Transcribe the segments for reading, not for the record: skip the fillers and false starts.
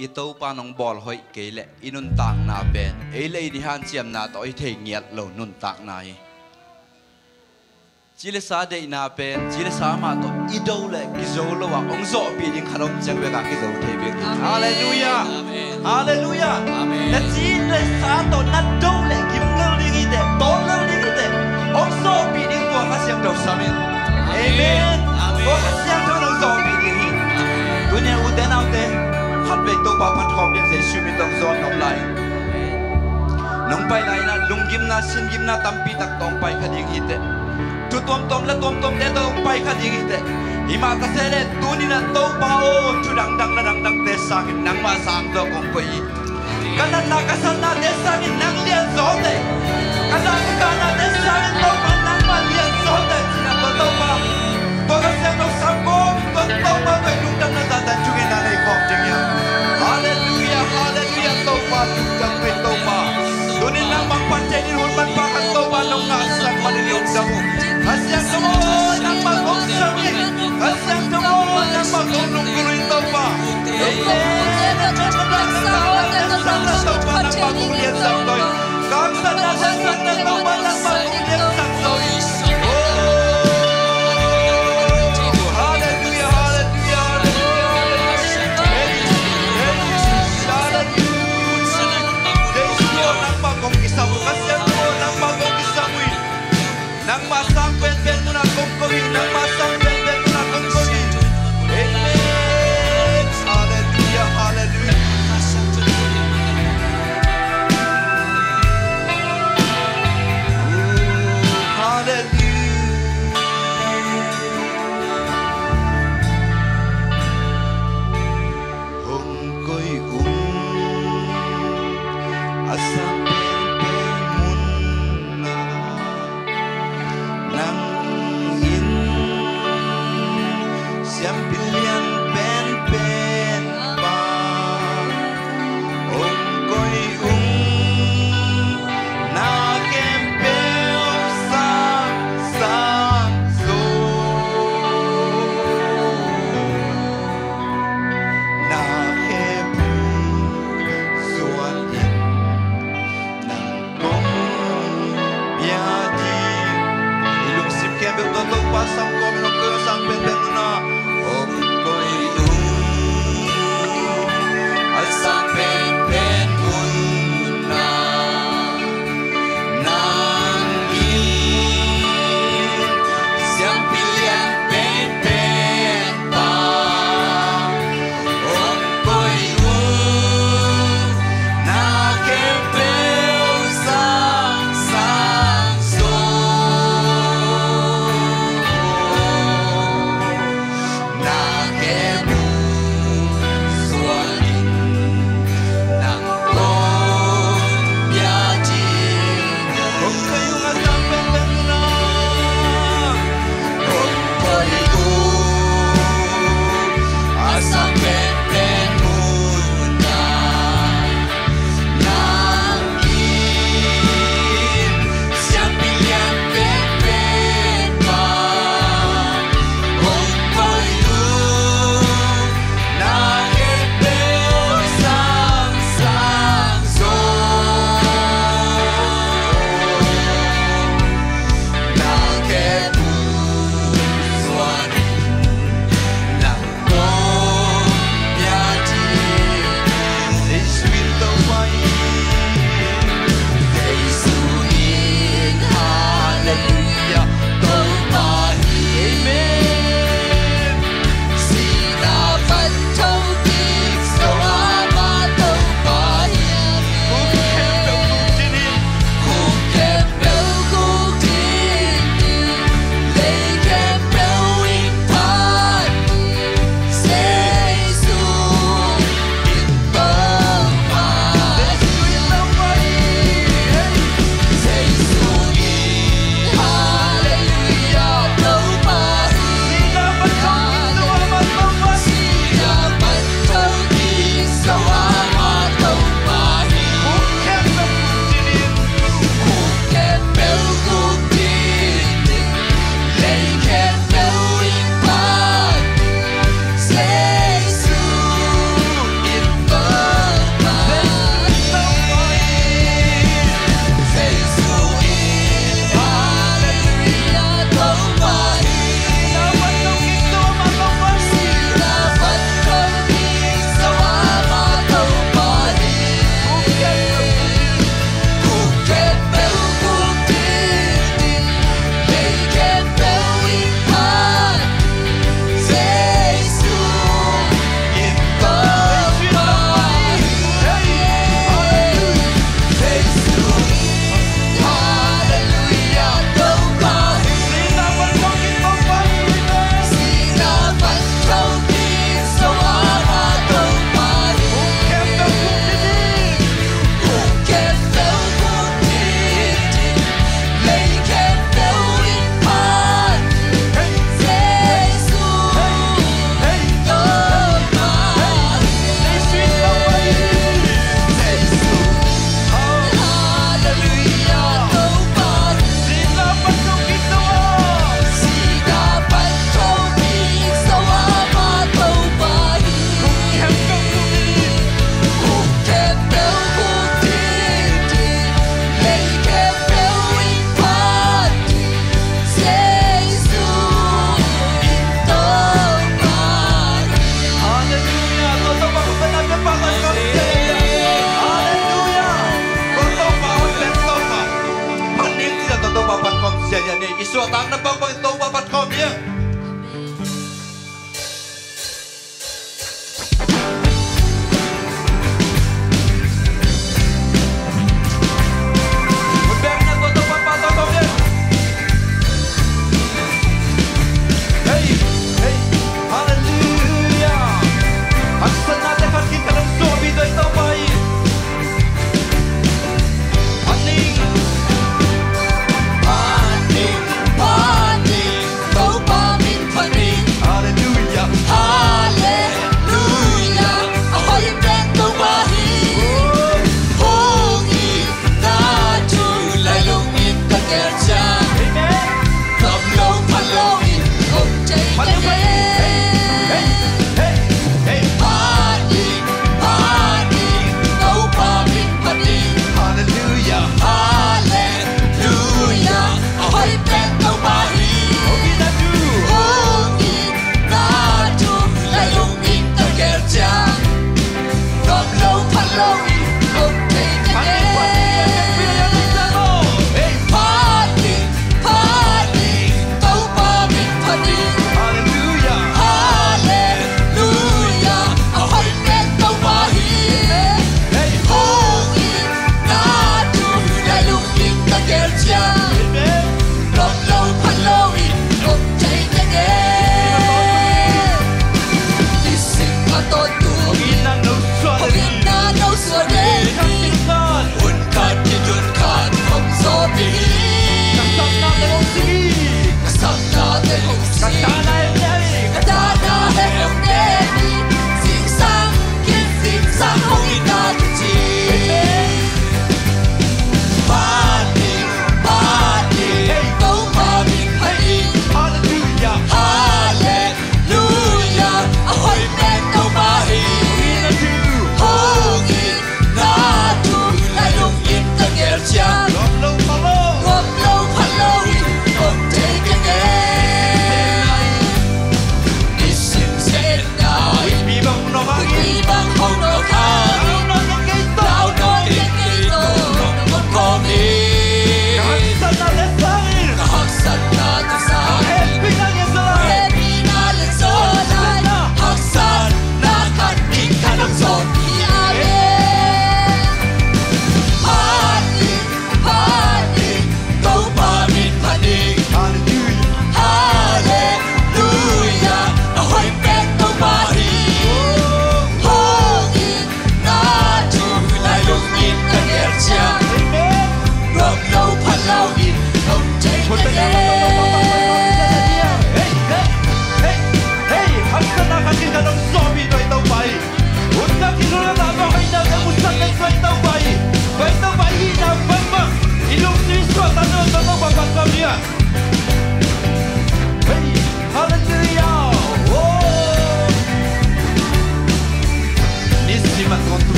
ito pa nong bol hoi kele inun tang na pen ele ni han chiam na to I thei ngiat lo nun tak nai chile sa de na pen chile sa ma to ido le kizo lo wa ong zo pi ding khalom chang we ka kizo thei be hallelujah hallelujah amen na chile sa to na do le kim lo li de to lo li de ong zo pi ding to ha siam do samen amen to ha siam do ong zo pi ding dunia u de na de hat be to ba pat khom de se shu mi tong zon nom lai nong pai lai na lung gim na sin gim na tampi tak tong pai khading hite tu tom tom la tom tom de tong pai khading hite ima ka se le tu ni na to pa o tu dang dang la dang dang te sa kin nang ma sang do kong pai kana na ka san na de sa kin nang lian zo de kana ka de sa kin to pa nang ma lian zo de na to pa to ka se to sam ko to pa kai lung dang na ta chu na nei khom jing ya hallelujah hallelujah to pa tu jang pe to pa dunin nang bang pan chai ni hun man pa kan to pa nong na sang ma ni yong dam asyang to nang ma kong sang ni asyang to nang ma kong lung kului to pa Kang sa na sa na to pa nang ma kong lian sang to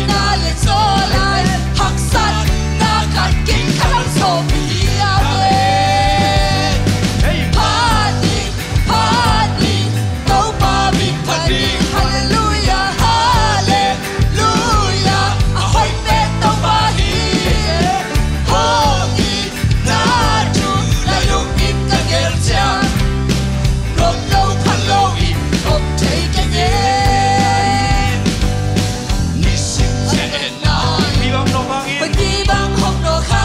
na le so lai hak sat na khat kin khalam so pi ave Pani pani no pa bin pani hallelujah hallelujah ahoy pe to pa hi hogi na chu la lu in ka gel cha rom lo phan lo in op thei ka ye ni sim che na Bi bang no bang in Pagi bang hok no kha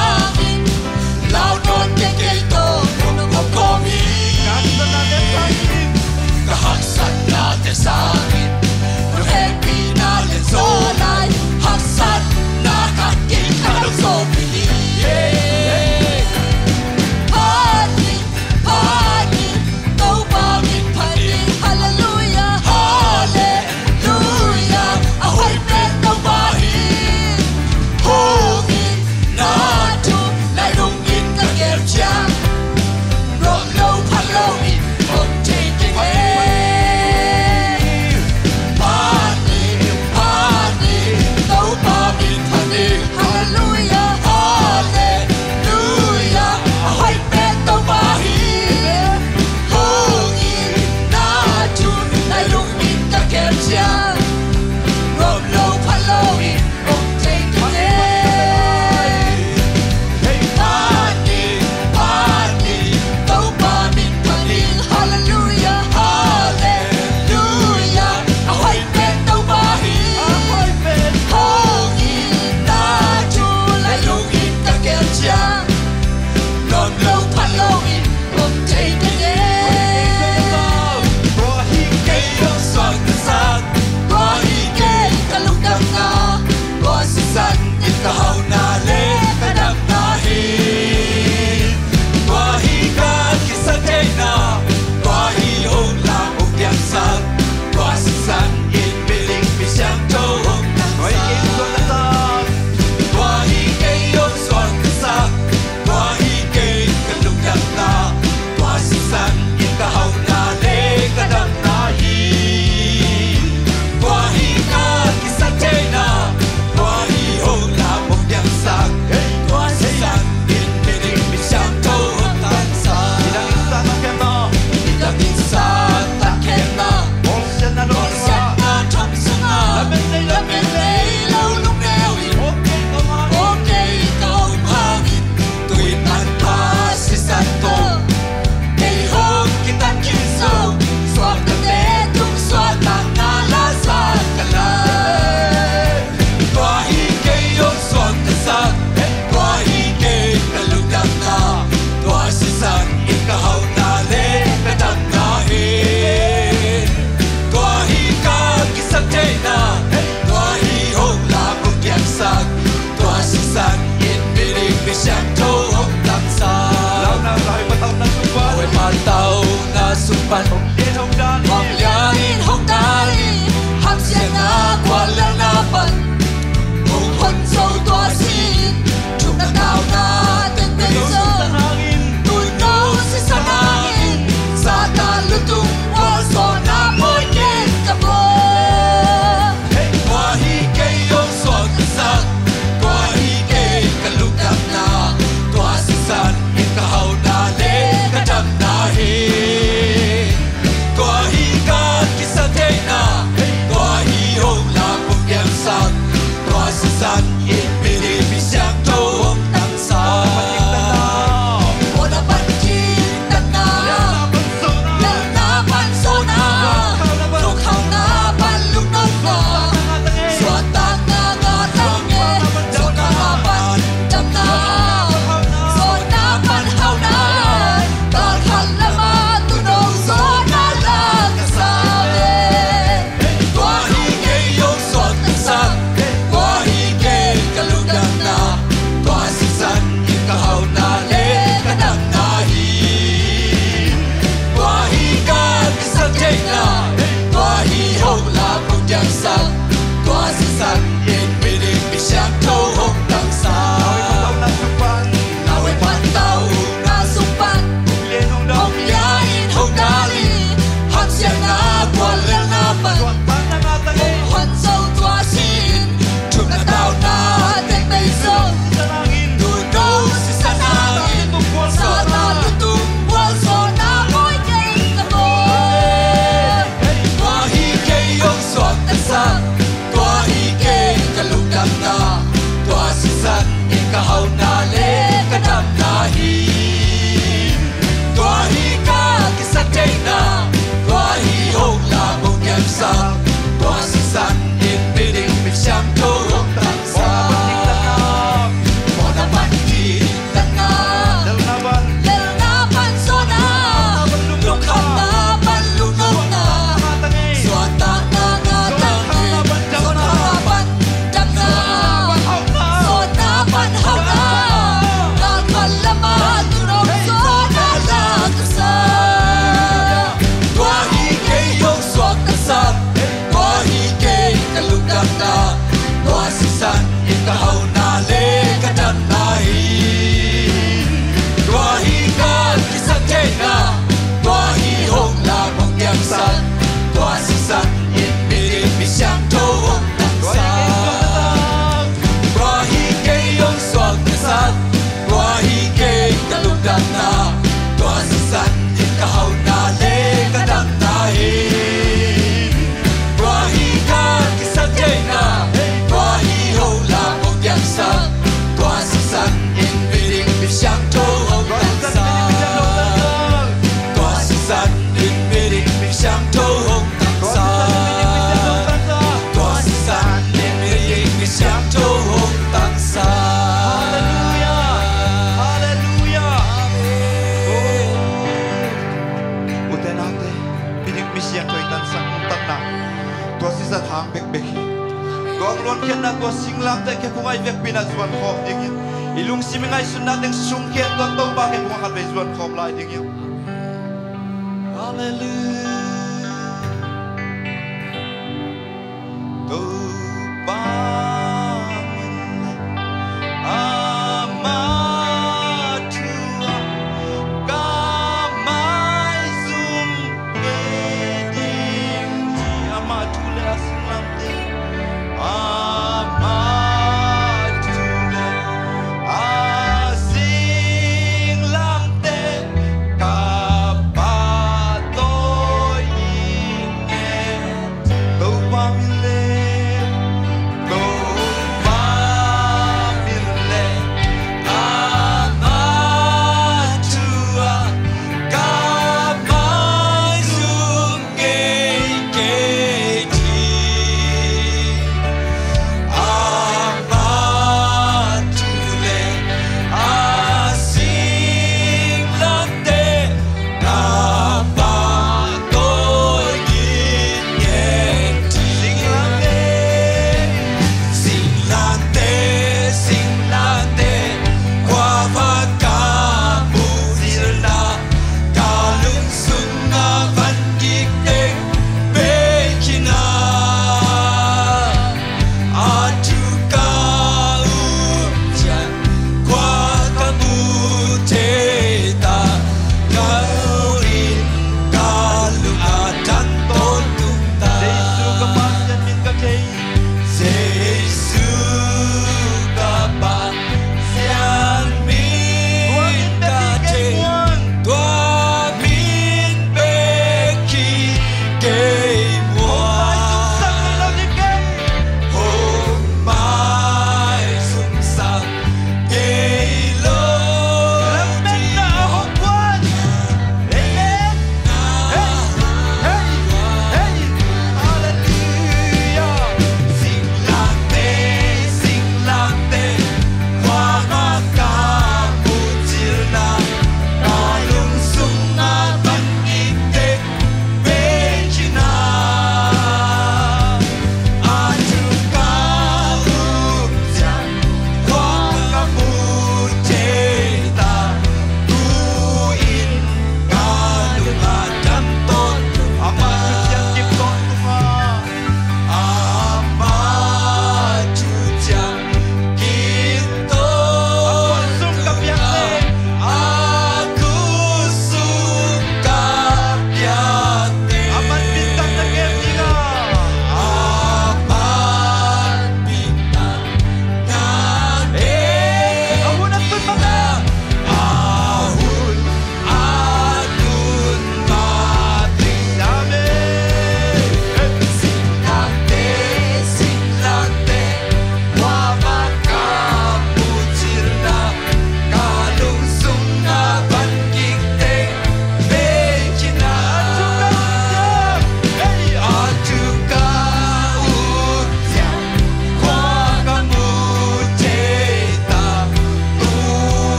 ko singlam te ke kungai vek pina zuan khom ding ilung simingai sunat ding sungkiat to to ba ke kunga khat zuan khom lai ding hallelujah to ba Kapatoy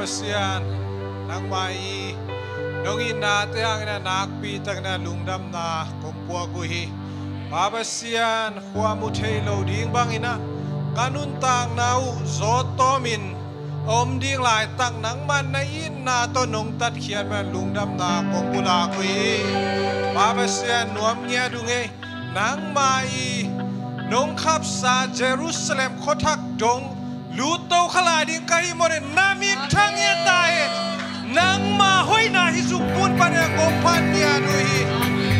บเสียนนังมาอีน้องอินนาเตียงนะนักปีตักนะลุงดำนากบปัวกุฮีบาบเสียนความมุเทโลดิ้งบังอินะการนุนต่างนาวโซโตมินอมดิ้งหลายตั้งนังมันในอินนาต้นนงตัดเขียนมาลุงดำนากบปุลากุฮีบาบเสียนนวมเงียดุงเอนังมาอีนงขับซาเยรูซาเล็มโคทักดงลูโตขลาดิงกะฮิโมเรนามิทังเยตายนังมาห้อยนาฮิสุปุนปะเนกบพันเนียดุฮี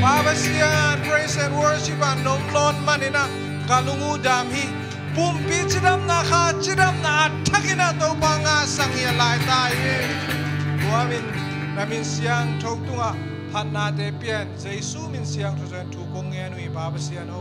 บาบเสียน praise and worship นมลอนมันนะกาลุงูดามฮีปุ่มปีจิดำนาคาจิดำนาทักินาโตบังอาสังเยลายตายตัวมินนามินเสียงทุกตัวพันนาเตเปียนเจซูมินเสียงทุกคนถูกงเงินวิบาบเสียนโอ